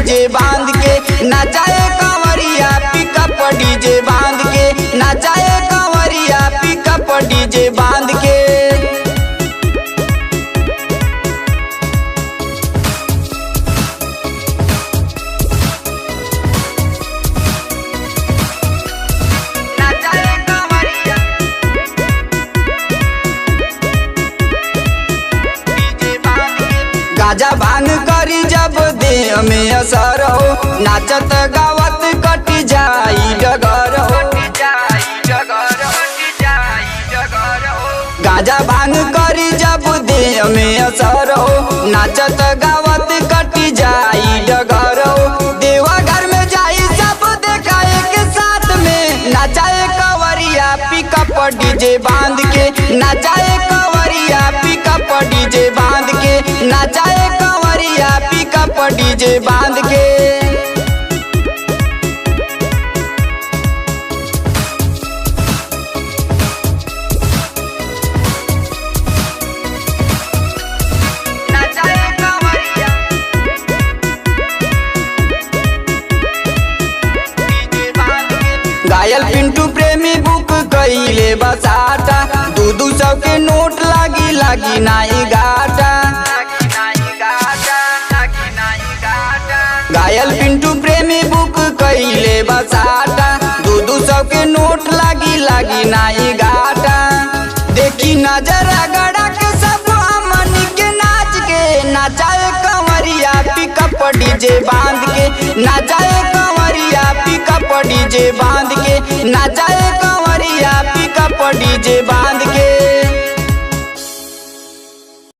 DJ बांध के नचाए कंवरिया पिकअप डीजे बांध के नचाए कंवरिया पिकअप डीजे बांध के। गाजा भांग करी जब देह में असर हो नाचत गावत कटी जाई डगर हो। गाजा भांग करी जब देह में असर हो नाचत गावत कटी जाई डगर हो। देवा घर में जाई सब देखा एक साथ में नचाए कंवरिया पिकअप डीजे बांध के नचाए कंवरिया पिकअप डीजे बांध के नचाए कंवरिया पिकअप डीजे बांध के। घायल पिंटू प्रेमी बुक कइले बसाटा 200 के नोट लागी लागी नाई गाटा। घायल पिंटू प्रेमी बुक कइले बसाटा 200 के नोट लागी लागी नाई गाटा। देखी नजर गड़ा के सब हमनी के नाच के नचाए कंवरिया पिकअप डीजे बांध के नचाए कंवरिया पिकअप डीजे बांध के नचाए कंवरिया पिकअप डीजे बांध के।